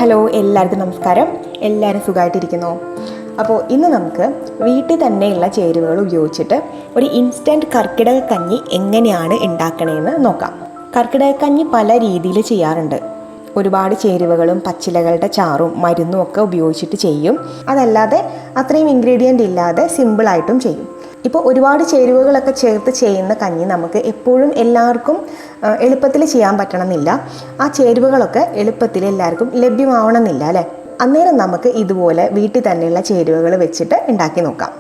Hello, എല്ലാവർക്കും നമസ്കാരം. എല്ലാവരും സുഖമായിട്ടിരിക്കുന്നു. അപ്പോൾ ഇന്ന് നമുക്ക് വീട്ടിൽ തന്നെയുള്ള ചേരുവകൾ ഉപയോഗിച്ചിട്ട് ഒരു ഇൻസ്റ്റൻറ്റ് കർക്കിടക കഞ്ഞി എങ്ങനെയാണ് ഉണ്ടാക്കണതെന്ന് നോക്കാം. കർക്കിടക കഞ്ഞി പല രീതിയിൽ ചെയ്യാറുണ്ട്. ഒരുപാട് ചേരുവകളും പച്ചിലകളുടെ ചാറും മരുന്നും ഒക്കെ ഉപയോഗിച്ചിട്ട് ചെയ്യും. അതല്ലാതെ അത്രയും ഇൻഗ്രീഡിയൻ്റ് ഇല്ലാതെ സിമ്പിളായിട്ടും ചെയ്യും. ഇപ്പോൾ ഒരുപാട് ചേരുവകളൊക്കെ ചേർത്ത് ചെയ്യുന്ന കഞ്ഞി നമുക്ക് എപ്പോഴും എല്ലാവർക്കും എളുപ്പത്തിൽ ചെയ്യാൻ പറ്റണമെന്നില്ല. ആ ചേരുവകളൊക്കെ എളുപ്പത്തിൽ എല്ലാവർക്കും ലഭ്യമാവണമെന്നില്ല അല്ലേ? അന്നേരം നമുക്ക് ഇതുപോലെ വീട്ടിൽ തന്നെയുള്ള ചേരുവകൾ വെച്ചിട്ട് ഉണ്ടാക്കി നോക്കാം.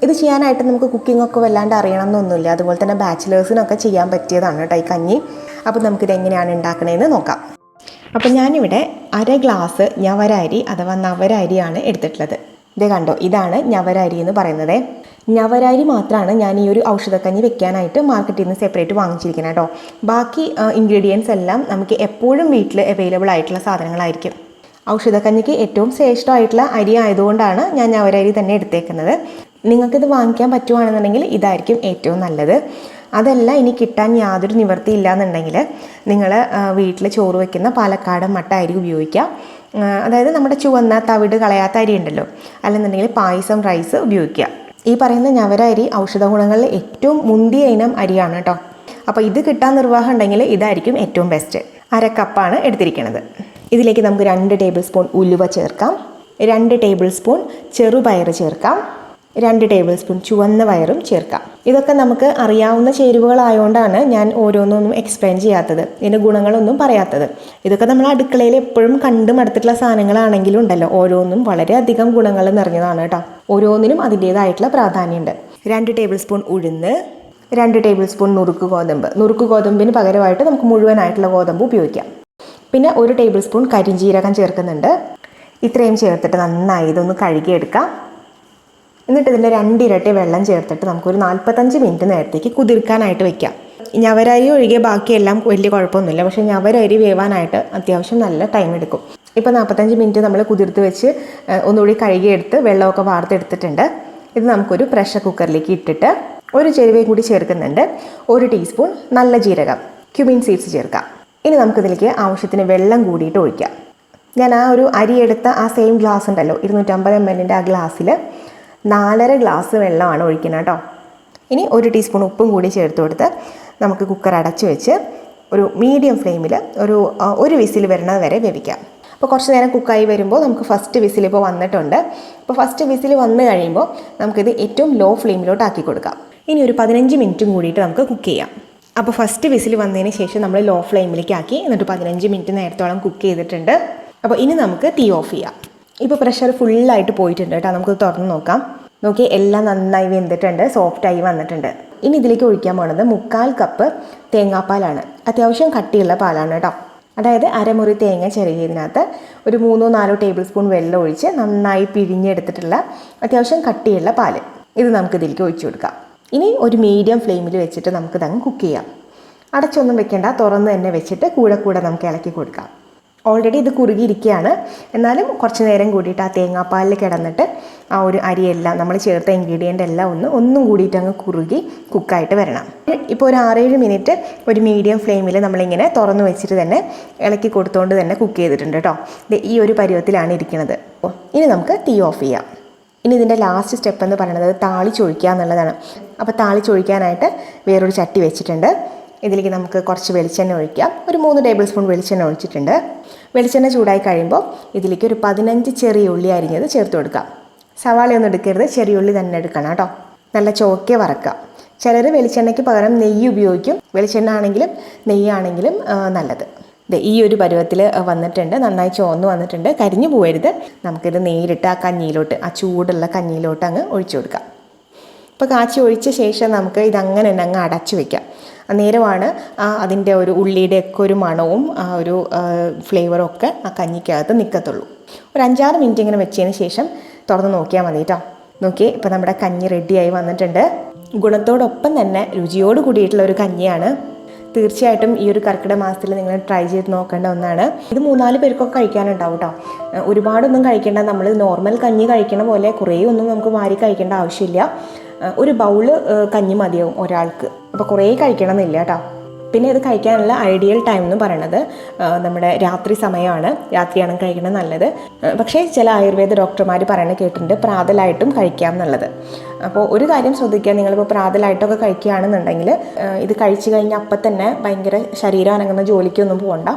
ഇത് ചെയ്യാനായിട്ട് നമുക്ക് കുക്കിങ്ങൊക്കെ വല്ലാണ്ട് അറിയണമെന്നൊന്നുമില്ല. അതുപോലെ തന്നെ ബാച്ചിലേഴ്സിനൊക്കെ ചെയ്യാൻ പറ്റിയതാണ് കേട്ടോ ഈ കഞ്ഞി. അപ്പോൾ നമുക്കിത് എങ്ങനെയാണ് ഉണ്ടാക്കണതെന്ന് നോക്കാം. അപ്പോൾ ഞാനിവിടെ 1/2 ഗ്ലാസ് ഞവര അരി അഥവാ നവര അരിയാണ് എടുത്തിട്ടുള്ളത്. ഇത് കണ്ടോ, ഇതാണ് ഞവര അരി എന്ന് പറയുന്നത്. ഞവര അരി മാത്രമാണ് ഞാൻ ഈ ഒരു ഔഷധക്കഞ്ഞി വെക്കാനായിട്ട് മാർക്കറ്റിൽ നിന്ന് സെപ്പറേറ്റ് വാങ്ങിച്ചിരിക്കുന്നത് കേട്ടോ. ബാക്കി ഇൻഗ്രീഡിയൻസ് എല്ലാം നമുക്ക് എപ്പോഴും വീട്ടിൽ അവൈലബിൾ ആയിട്ടുള്ള സാധനങ്ങളായിരിക്കും. ഔഷധക്കഞ്ഞിക്ക് ഏറ്റവും ശ്രേഷ്ഠമായിട്ടുള്ള അരി ആയതുകൊണ്ടാണ് ഞാൻ ഞവര അരി തന്നെ എടുത്തേക്കുന്നത്. നിങ്ങൾക്കിത് വാങ്ങിക്കാൻ പറ്റുവാണെന്നുണ്ടെങ്കിൽ ഇതായിരിക്കും ഏറ്റവും നല്ലത്. അതല്ല ഇനി കിട്ടാൻ യാതൊരു നിവൃത്തിയില്ല എന്നുണ്ടെങ്കിൽ നിങ്ങൾ വീട്ടിൽ ചോറ് വയ്ക്കുന്ന പാലക്കാടൻ മട്ട അരി ഉപയോഗിക്കാം. അതായത് നമ്മുടെ ചുവന്ന തവിട് കളയാത്ത അരി ഉണ്ടല്ലോ, അല്ലെന്നുണ്ടെങ്കിൽ പായസം റൈസ് ഉപയോഗിക്കുക. ഈ പറയുന്ന ഞവര അരി ഔഷധ ഗുണങ്ങളിൽ ഏറ്റവും മുന്തിയ ഇനം അരിയാണ് കേട്ടോ. അപ്പോൾ ഇത് കിട്ടാൻ നിർവാഹം ഉണ്ടെങ്കിൽ ഇതായിരിക്കും ഏറ്റവും ബെസ്റ്റ്. 1/2 കപ്പാണ് എടുത്തിരിക്കുന്നത്. ഇതിലേക്ക് നമുക്ക് 2 ടേബിൾ സ്പൂൺ ഉലുവ ചേർക്കാം, 2 ടേബിൾ സ്പൂൺ ചെറുപയർ ചേർക്കാം, 2 ടേബിൾ സ്പൂൺ ചുവന്ന പയറും ചേർക്കാം. ഇതൊക്കെ നമുക്ക് അറിയാവുന്ന ചേരുവകളായതുകൊണ്ടാണ് ഞാൻ ഓരോന്നൊന്നും എക്സ്പ്ലെയിൻ ചെയ്യാത്തത്, ഇതിൻ്റെ ഗുണങ്ങളൊന്നും പറയാത്തത്. ഇതൊക്കെ നമ്മൾ അടുക്കളയിൽ എപ്പോഴും കണ്ടു മടുത്തിട്ടുള്ള സാധനങ്ങളാണെങ്കിലും ഉണ്ടല്ലോ, ഓരോന്നും വളരെയധികം ഗുണങ്ങൾ നിറഞ്ഞതാണ് കേട്ടോ. ഓരോന്നിനും അതിൻ്റേതായിട്ടുള്ള പ്രാധാന്യമുണ്ട്. 2 ടേബിൾ സ്പൂൺ ഉഴുന്ന്, 2 ടേബിൾ സ്പൂൺ നുറുക്ക് ഗോതമ്പ്. നുറുക്ക് ഗോതമ്പിന് പകരമായിട്ട് നമുക്ക് മുഴുവനായിട്ടുള്ള ഗോതമ്പ് ഉപയോഗിക്കാം. പിന്നെ 1 ടേബിൾ സ്പൂൺ കരിഞ്ജീരകം ചേർക്കുന്നുണ്ട്. ഇത്രയും ചേർത്തിട്ട് നന്നായി ഇതൊന്ന് കഴുകിയെടുക്കാം. എന്നിട്ട് ഇതിൻ്റെ 2 ഇരട്ടി വെള്ളം ചേർത്തിട്ട് നമുക്കൊരു 45 മിനിറ്റ് നേരത്തേക്ക് കുതിർക്കാനായിട്ട് വെക്കാം. ഞവരരി ഒഴികെ ബാക്കിയെല്ലാം വലിയ കുഴപ്പമൊന്നുമില്ല, പക്ഷേ ഞവരരി വേവാനായിട്ട് അത്യാവശ്യം നല്ല ടൈം എടുക്കും. ഇപ്പോൾ 45 മിനിറ്റ് നമ്മൾ കുതിർത്ത് വെച്ച് ഒന്നുകൂടി കഴുകിയെടുത്ത് വെള്ളമൊക്കെ വാർത്തെടുത്തിട്ടുണ്ട്. ഇത് നമുക്കൊരു പ്രഷർ കുക്കറിലേക്ക് ഇട്ടിട്ട് ഒരു ചേരുവയും കൂടി ചേർക്കുന്നുണ്ട്. 1 ടീസ്പൂൺ നല്ല ജീരകം, ക്യുമിൻ സീഡ്സ് ചേർക്കാം. ഇനി നമുക്കിതിലേക്ക് ആവശ്യത്തിന് വെള്ളം കൂടിയിട്ട് ഒഴിക്കാം. ഞാൻ ആ ഒരു അരി എടുത്ത ആ സെയിം ഗ്ലാസ് ഉണ്ടല്ലോ, 250 ml ആ ഗ്ലാസ്സിൽ 4.5 ഗ്ലാസ് വെള്ളമാണ് ഒഴിക്കുന്നത് കേട്ടോ. ഇനി 1 ടീസ്പൂൺ ഉപ്പും കൂടി ചേർത്ത് കൊടുത്ത് നമുക്ക് കുക്കർ അടച്ച് വെച്ച് ഒരു മീഡിയം ഫ്ലെയിമിൽ ഒരു വിസിൽ വരുന്നത് വരെ വേവിക്കാം. അപ്പോൾ കുറച്ച് നേരം കുക്കായി വരുമ്പോൾ നമുക്ക് ഫസ്റ്റ് വിസിൽ ഇപ്പോൾ വന്നിട്ടുണ്ട്. അപ്പോൾ ഫസ്റ്റ് വിസിൽ വന്നു കഴിയുമ്പോൾ നമുക്കിത് ഏറ്റവും ലോ ഫ്ലെയിമിലോട്ട് ആക്കി കൊടുക്കാം. ഇനി ഒരു 15 മിനിറ്റും കൂടിയിട്ട് നമുക്ക് കുക്ക് ചെയ്യാം. അപ്പോൾ ഫസ്റ്റ് വിസിൽ വന്നതിന് ശേഷം നമ്മൾ ലോ ഫ്ലെയിമിലേക്ക് ആക്കി എന്നിട്ട് 15 മിനിറ്റ് നേരത്തോളം കുക്ക് ചെയ്തിട്ടുണ്ട്. അപ്പോൾ ഇനി നമുക്ക് തീ ഓഫ് ചെയ്യാം. ഇപ്പോൾ പ്രഷർ ഫുള്ളായിട്ട് പോയിട്ടുണ്ട് കേട്ടോ. നമുക്ക് തുറന്ന് നോക്കാം. നോക്കി, എല്ലാം നന്നായി വെന്തിട്ടുണ്ട്, സോഫ്റ്റായി വന്നിട്ടുണ്ട്. ഇനി ഇതിലേക്ക് ഒഴിക്കാൻ പോകുന്നത് 1/4 കപ്പ് തേങ്ങാപ്പാലാണ്. അത്യാവശ്യം കട്ടിയുള്ള പാലാണ് കേട്ടോ. അതായത് അരമുറി തേങ്ങ ചിരകിയതിനകത്ത് ഒരു 3-4 ടേബിൾ സ്പൂൺ വെള്ളം ഒഴിച്ച് നന്നായി പിഴിഞ്ഞെടുത്തിട്ടുള്ള അത്യാവശ്യം കട്ടിയുള്ള പാല്. ഇത് നമുക്ക് ഇതിലേക്ക് ഒഴിച്ചു കൊടുക്കാം. ഇനി ഒരു മീഡിയം ഫ്ലെയിമിൽ വെച്ചിട്ട് നമുക്കിതങ്ങ് കുക്ക് ചെയ്യാം. അടച്ചൊന്നും വെക്കേണ്ട, തുറന്ന് തന്നെ വെച്ചിട്ട് കൂടെ നമുക്ക് ഇളക്കി കൊടുക്കാം. ഓൾറെഡി ഇത് കുറുകിയിരിക്കുകയാണ്, എന്നാലും കുറച്ച് നേരം കൂടിയിട്ട് ആ തേങ്ങാപ്പാലിൽ കിടന്നിട്ട് ആ ഒരു അരിയെല്ലാം നമ്മൾ ചേർത്ത ഇൻഗ്രീഡിയൻ്റ് എല്ലാം ഒന്നും കൂടിയിട്ട് അങ്ങ് കുറുകി കുക്കായിട്ട് വരണം. ഇപ്പോൾ ഒരു 6-7 മിനിറ്റ് ഒരു മീഡിയം ഫ്ലെയിമിൽ നമ്മളിങ്ങനെ തുറന്ന് വെച്ചിട്ട് തന്നെ ഇളക്കി കൊടുത്തുകൊണ്ട് തന്നെ കുക്ക് ചെയ്തിട്ടുണ്ട് കേട്ടോ. ഈ ഒരു പരുവത്തിലാണ് ഇരിക്കുന്നത്. ഇനി നമുക്ക് തീ ഓഫ് ചെയ്യാം. ഇനി ഇതിൻ്റെ ലാസ്റ്റ് സ്റ്റെപ്പ് എന്ന് പറയുന്നത് താളിച്ചൊഴിക്കുക എന്നുള്ളതാണ്. അപ്പോൾ താളിച്ചൊഴിക്കാനായിട്ട് വേറൊരു ചട്ടി വെച്ചിട്ടുണ്ട്. ഇതിലേക്ക് നമുക്ക് കുറച്ച് വെളിച്ചെണ്ണ ഒഴിക്കാം. ഒരു 3 ടേബിൾ സ്പൂൺ വെളിച്ചെണ്ണ ഒഴിച്ചിട്ടുണ്ട്. വെളിച്ചെണ്ണ ചൂടായി കഴിയുമ്പോൾ ഇതിലേക്ക് ഒരു 15 ചെറിയ ഉള്ളി അരിഞ്ഞത് ചേർത്ത് കൊടുക്കാം. സവാളയൊന്നും എടുക്കരുത്, ചെറിയ ഉള്ളി തന്നെ എടുക്കണം കേട്ടോ. നല്ല ചോക്കെ വറക്കാം. ചിലർ വെളിച്ചെണ്ണയ്ക്ക് പകരം നെയ്യ് ഉപയോഗിക്കും. വെളിച്ചെണ്ണ ആണെങ്കിലും നെയ്യാണെങ്കിലും നല്ലത്. ഈ ഒരു പരുവത്തിൽ വന്നിട്ടുണ്ട്, നന്നായി ചുവന്ന് വന്നിട്ടുണ്ട്. കരിഞ്ഞു പോകരുത്. നമുക്കിത് നേരിട്ട് ആ കഞ്ഞിയിലോട്ട്, ആ ചൂടുള്ള കഞ്ഞിയിലോട്ട് അങ്ങ് ഒഴിച്ചു കൊടുക്കാം. ഇപ്പോൾ കാച്ചി ഒഴിച്ച ശേഷം നമുക്ക് ഇതങ്ങനെ തന്നെ അങ്ങ് അടച്ചു വയ്ക്കാം. അന്നേരമാണ് അതിൻ്റെ ഒരു ഉള്ളിയുടെയൊക്കെ ഒരു മണവും ആ ഒരു ഫ്ലേവറും ഒക്കെ ആ കഞ്ഞിക്കകത്ത് നിൽക്കത്തുള്ളൂ. ഒരു 5-6 മിനിറ്റ് ഇങ്ങനെ വെച്ചതിന് ശേഷം തുറന്ന് നോക്കിയാൽ മതി കേട്ടോ. നോക്കി, ഇപ്പോൾ നമ്മുടെ കഞ്ഞി റെഡിയായി വന്നിട്ടുണ്ട്. ഗുണത്തോടൊപ്പം തന്നെ രുചിയോട് കൂടിയിട്ടുള്ള ഒരു കഞ്ഞിയാണ്. തീർച്ചയായിട്ടും ഈ ഒരു കർക്കിടക മാസത്തിൽ നിങ്ങൾ ട്രൈ ചെയ്ത് നോക്കേണ്ട ഒന്നാണ്. ഇത് 3-4 പേർക്കൊക്കെ കഴിക്കാനുണ്ടാവും കേട്ടോ. ഒരുപാടൊന്നും കഴിക്കേണ്ട. നമ്മൾ നോർമൽ കഞ്ഞി കഴിക്കണ പോലെ കുറേ ഒന്നും നമുക്ക് വാരി കഴിക്കേണ്ട ആവശ്യമില്ല. ഒരു ബൗള് കഞ്ഞി മതിയാവും ഒരാൾക്ക്. അപ്പോൾ കുറേ കഴിക്കണം എന്നില്ല കേട്ടോ. പിന്നെ ഇത് കഴിക്കാനുള്ള ഐഡിയൽ ടൈം എന്ന് പറയുന്നത് നമ്മുടെ രാത്രി സമയമാണ്. രാത്രിയാണ് കഴിക്കുന്നത് നല്ലത്. പക്ഷേ ചില ആയുർവേദ ഡോക്ടർമാർ പറയുന്നത് കേട്ടിട്ടുണ്ട് പ്രാതലായിട്ടും കഴിക്കാം എന്നുള്ളത്. അപ്പോൾ ഒരു കാര്യം ശ്രദ്ധിക്കുക, നിങ്ങളിപ്പോൾ പ്രാതലായിട്ടൊക്കെ കഴിക്കുകയാണെന്നുണ്ടെങ്കിൽ ഇത് കഴിച്ചു കഴിഞ്ഞാൽ അപ്പം തന്നെ ഭയങ്കര ശരീരം അനങ്ങുന്ന ജോലിക്കൊന്നും പോകണ്ട,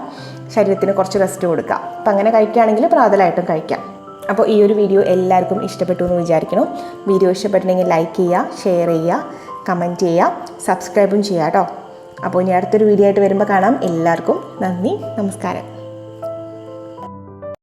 ശരീരത്തിന് കുറച്ച് റെസ്റ്റ് കൊടുക്കുക. അപ്പം അങ്ങനെ കഴിക്കുകയാണെങ്കിൽ പ്രാതലായിട്ടും കഴിക്കാം. അപ്പോൾ ഈ ഒരു വീഡിയോ എല്ലാവർക്കും ഇഷ്ടപ്പെട്ടു എന്ന് വിചാരിക്കണം. വീഡിയോ ഇഷ്ടപ്പെട്ടിട്ടുണ്ടെങ്കിൽ ലൈക്ക് ചെയ്യുക, ഷെയർ ചെയ്യുക, കമൻറ്റ് ചെയ്യുക, സബ്സ്ക്രൈബും ചെയ്യുക കേട്ടോ. അപ്പോൾ ഇനി അടുത്തൊരു വീഡിയോ ആയിട്ട് വരുമ്പോൾ കാണാം. എല്ലാവർക്കും നന്ദി, നമസ്കാരം.